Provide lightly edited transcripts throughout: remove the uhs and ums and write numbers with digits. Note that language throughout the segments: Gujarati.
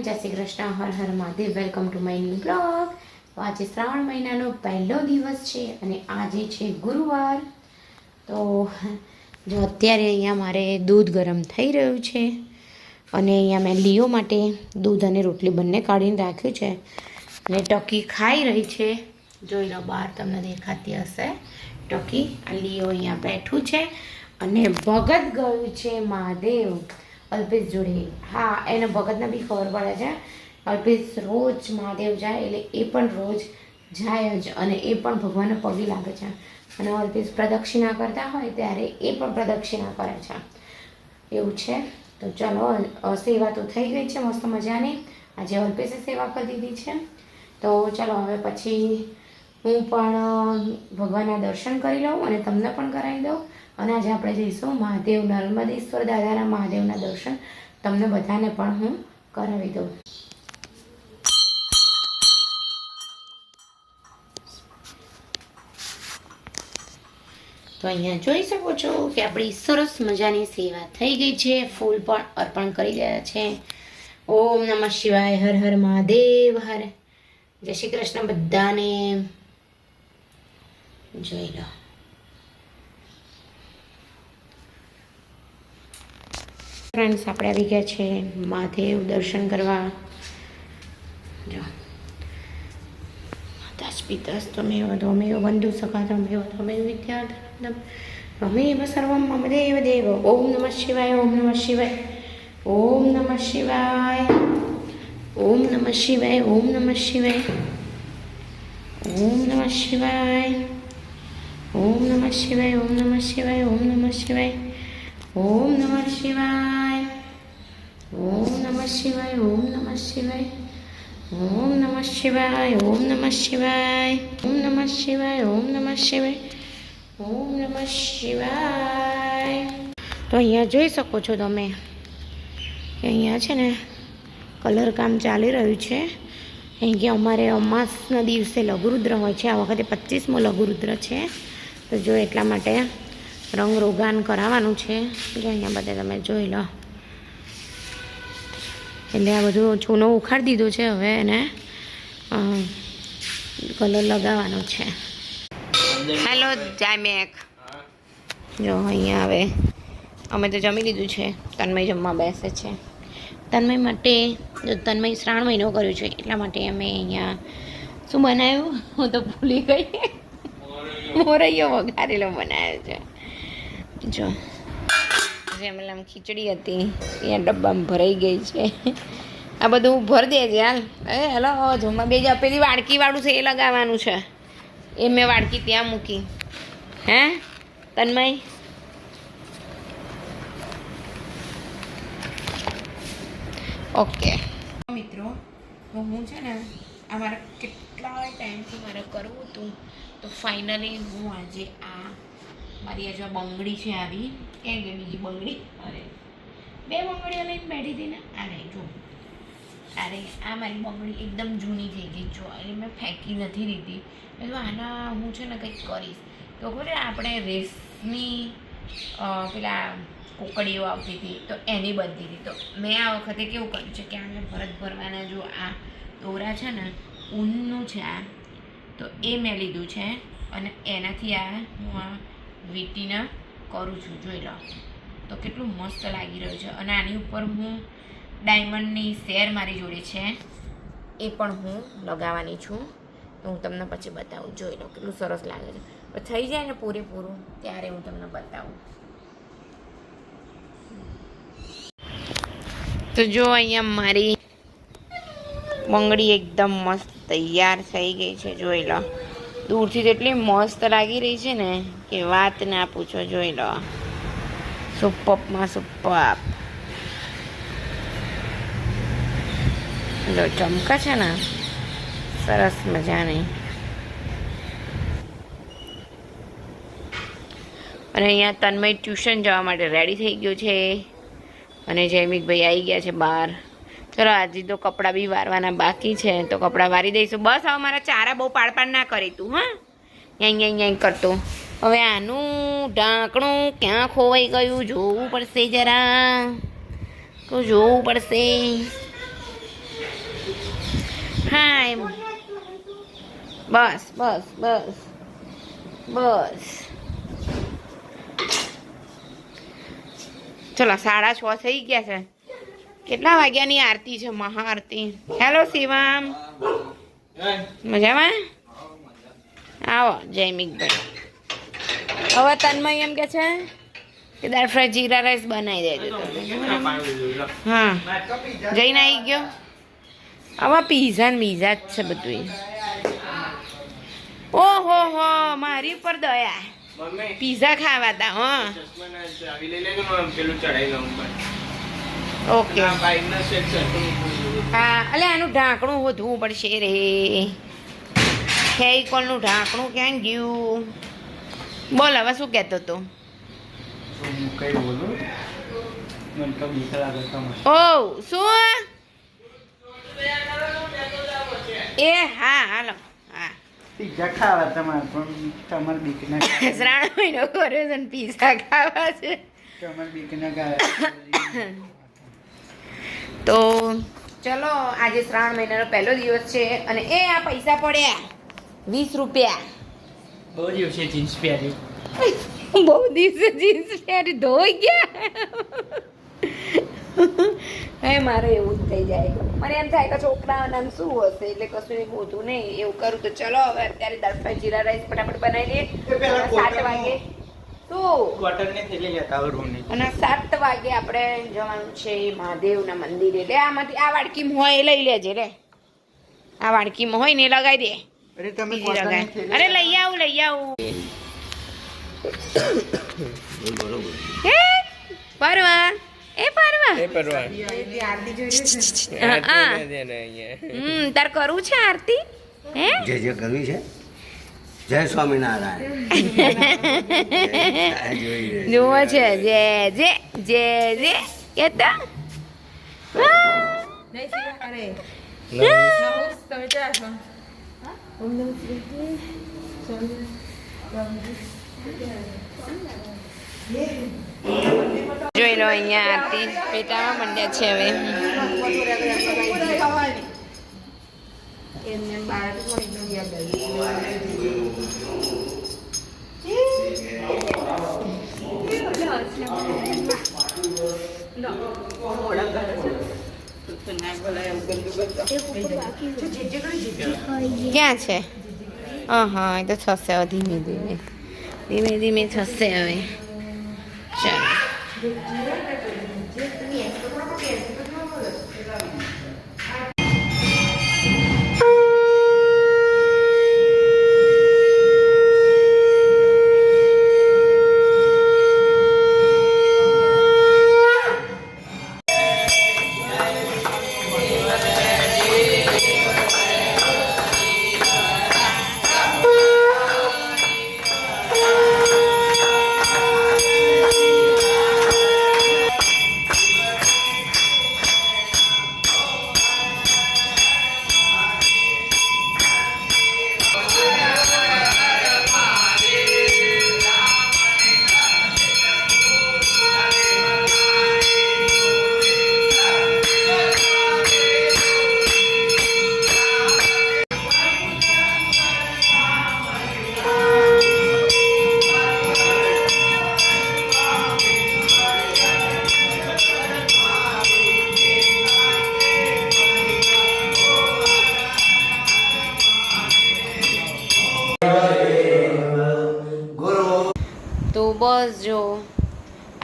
જય શ્રી કૃષ્ણ, હર હર Mahadev. Welcome to my new blog. તો આજે શ્રાવણ મહિનાનો પહેલો દિવસ છે અને આજે છે ગુરુવાર. તો જો અત્યારે અહીંયા મારે દૂધ ગરમ થઈ રહ્યું છે અને અહીંયા મેં લીઓ માટે દૂધ અને રોટલી બંને કાઢીને રાખ્યું છે અને ટકી ખાઈ રહી છે. જોઈ લો, બહાર તમને દેખાતી હશે ટકી. આ લીઓ અહીંયા બેઠું છે અને ભગત ગયું છે મહાદેવ અલ્પેશ જોડે. હા, એને ભગતને બી ખબર પડે છે. અલ્પેશ રોજ મહાદેવ જાય એટલે એ પણ રોજ જાય જ અને એ પણ ભગવાનને પગે લાગે છે. અને અલ્પેશ પ્રદક્ષિણા કરતા હોય ત્યારે એ પણ પ્રદક્ષિણા કરે છે, એવું છે. તો ચલો, સેવા તો થઈ ગઈ છે મસ્ત મજાની. આજે અલ્પેશે સેવા કરી દીધી છે. તો ચલો હવે પછી હું પણ ભગવાનના દર્શન કરી લઉં અને તમને પણ કરાવી દઉં. અને આજે આપણે જઈશું મહાદેવ, નર્મદેશ્વર દાદાના મહાદેવના દર્શન તમને બધાને પણ હું કરાવી દઉં. તો અહીંયા જોઈ શકો છો કે આપણી સરસ મજાની સેવા થઈ ગઈ છે. ફૂલ પણ અર્પણ કરી રહ્યા છે. ઓમ નમઃ શિવાય, હર હર મહાદેવ, હર. જય શ્રી કૃષ્ણ બધાને. જોઈ લો, ફ્રેન્ડ્સ, આપણે આવી ગયા છે મહાદેવ દર્શન કરવા. જો માતાજ પિતાસ ત્વમેવ ત્વમેવ બંધુ સખા ત્વમેવ ત્વમેવ વિદ્યાધરમ ત્વમેવ સર્વમ મમ દેવ દેવ. ઓમ નમઃ શિવાય, ઓમ નમઃ શિવાય, ઓમ નમઃ શિવાય, ઓમ નમઃ શિવાય, ઓમ નમઃ શિવાય, ઓમ નમઃ શિવાય, ઓમ નમઃ શિવાય, ઓમ નમઃ શિવાય, ઓમ નમઃ શિવાય, ઓમ નમઃ શિવાય, ઓમ નમઃ શિવાય, ઓમ નમઃ શિવાય, ઓમ નમઃ શિવાય, ઓમ નમઃ શિવાય, ઓમ નમઃ શિવાય, ઓમ નમઃ શિવાય, ઓમ નમઃ શિવાય. તો અહીંયા જોઈ શકો છો તમે કે અહીંયા છે ને કલર કામ ચાલી રહ્યું છે. અહીં કે અમારે અમાસના દિવસે લઘુરુદ્ર હોય છે. આ વખતે 25મો લઘુરુદ્ર છે. તો જો એટલા માટે રંગ રોગાન કરાવવાનું છે. જો અહીંયા બધે તમે જોઈ લો. એટલે આ બધું ચૂનો ઉખાડી દીધો છે. હવે એને કલર લગાવવાનો છે. હેલો જામેક. જો અહીંયા હવે અમે તો જમી લીધું છે. તન્મય જમવા બેસે છે. તન્મય માટે, જો તન્મય શ્રાવણ મહિનો કર્યો છે એટલા માટે અમે અહીંયા શું બનાવ્યું હું તો ભૂલી ગઈ. મોરૈયો વઘારેલો બનાવ્યો છે. જો જેમ ખીચડી હતી ત્યાં ડબ્બામાં ભરાઈ ગઈ છે. આ બધું ભરી દેજે હાલ. હેલો, જમવા બે જા. પેલી વાડકીવાળું છે એ લગાવવાનું છે. એ મેં વાડકી ત્યાં મૂકી. હે તન્મય? ઓકે મિત્રો, તો હું છે ને અમારા કેટલાય ટાઈમથી મારે કરવું હતું. તો ફાઇનલી હું આજે આ મારી આજે બંગડી છે આવી. ક્યાં ગઈ બીજી બંગડી? અરે, બે બંગડીઓ લઈને બેઠી હતી ને. અરે જો, અરે આ મારી બંગડી એકદમ જૂની થઈ ગઈ. જો એટલે મેં ફેંકી નથી દીધી. એટલે આના હું છે ને કંઈક કરીશ. તો ખબર આપણે રેસની પેલા કોકડીઓ આવતી હતી તો એની બનતી હતી. તો મેં આ વખતે કેવું કર્યું છે કે આને ભરત ભરવાના જો આ દોરા છે ને ઊનનું છે આ, તો એ મેં લીધું છે અને એનાથી આ હું આ વીંટીને કરું છું. જોઈ લો તો કેટલું મસ્ત લાગી રહ્યું છે. અને આની ઉપર હું ડાયમંડની સેર મારી જોડે છે એ પણ હું લગાવવાની છું. તો હું તમને પછી બતાવું. જોઈ લો કેટલું સરસ લાગે છે. પણ થઈ જાય ને પૂરેપૂરું ત્યારે હું તમને બતાવું. તો જો અહીંયા મારી બંગડી એકદમ મસ્ત તૈયાર થઈ ગઈ છે. જોઈ લો, દૂરથી જેટલી મસ્ત લાગી રહી છે ને કે વાત ના પૂછો. જોઈ લો, સુપરમાં સુપર. જો ચમકા છે ને સરસ મજાની. અને અહીંયા તન્મય ટ્યુશન જવા માટે રેડી થઈ ગયો છે અને જયમિકભાઈ આવી ગયા છે બહાર. ચલો, આજે તો કપડાં બી વારવાના બાકી છે તો કપડાં વારી દઈશું. બસ હવે મારા ચારા બહુ પાડ ના કરી તું. હા, અહીંયા કરતો. હવે આનું ઢાંકણું ક્યાં ખોવાઈ ગયું જોવું પડશે જરા. તો જોવું પડશે. એમ. બસ બસ બસ બસ. ચલો 6:30 થઈ ગયા છે. કેટલા વાગ્યાની આરતી છે? મહાઆરતી. હેલો શિવમ, મજામાં? આવો જયમિકભાઈ. હવે તન્મય એમ કે છે કે દાળ ફ્રાય જીરા રાઈસ બનાવી દેજો તમે. હા જઈને આવી ગયો. હવે પીઝા ને બીઝા જ છે બધું. ઓહો હો, મારી ઉપર દયા. પીઝા ખાવા તા. હા ઓકે. હા અલે આનું ઢાંકણું હોધવું પડશે રે. ફેવિકોલનું ઢાંકણું ક્યાં ગયું? બોલ હવે શું કહેતો હતો? ઓ શું? એ હા હાલો. હા પીઝા ખાવા તમારે પણ તમારે બીક ના શ્રાવણ મહિનો કર્યો છે ને પીઝા ખાવા છે. તમારે બીક ના તો ચલો આજે શ્રાવણ મહિનાનો પહેલો દિવસ છે અને એ આ પૈસા પડ્યા 20 રૂપિયા. બહુ દિવસે જીન્સ પહેરી. બહુ દિવસે જીન્સ પહેરી ધોઈ ગયા. હે મારે એવું જ થઈ જાય. મને એમ થાય કે છોકરાઓના નામ શું હશે એટલે કશું એવું હોતું નહીં. એવું કરું તો ચલો હવે અત્યારે દાળ ફ્રાય જીરા રાઈસ ફટાફટ બનાવી લઈએ. 7 વાગે શું કોટનની થેલી લેતા આવો રૂમની. અને 7 વાગે આપણે જવાનું છે મહાદેવના મંદિરે. લે આમાંથી આ વાડકીમાં હોય એ લઈ લેજે. રે આ વાડકીમાં હોય ને એ લગાવી દે. અરે તમે બીજી લગાય. અરે લઈ આવું લઈ આવું. હે પરવા એ પરવા તાર કરવું છે આરતી? હે જે કરવી છે. જય સ્વામિનારાયણ. જુઓ છે જે જે જે જે કેતા જોઈ લો અહીંયા આરતી પેટામાં મંડ્યા છે હવે. ક્યાં છે? હા એ તો થશે હવે ધીમે ધીમે ધીમે ધીમે થશે હવે. ચાલો તો બસ જો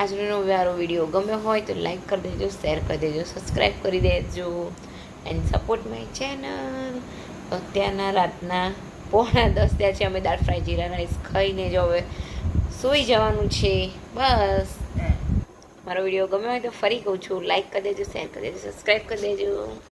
આજનો મારો વિડીયો ગમ્યો હોય તો લાઈક કરી દેજો, શેર કરી દેજો, સબસ્ક્રાઈબ કરી દેજો એન્ડ સપોર્ટ માય ચેનલ. અત્યારના રાતના 9:45 થયા છે. અમે દાળ ફ્રાય જીરા રાઈસ ખાઈને જ હવે સૂઈ જવાનું છે. બસ મારો વિડીયો ગમ્યો હોય તો ફરી કહું છું લાઈક કરી દેજો, શેર કરી દેજો, સબસ્ક્રાઈબ કરી દેજો.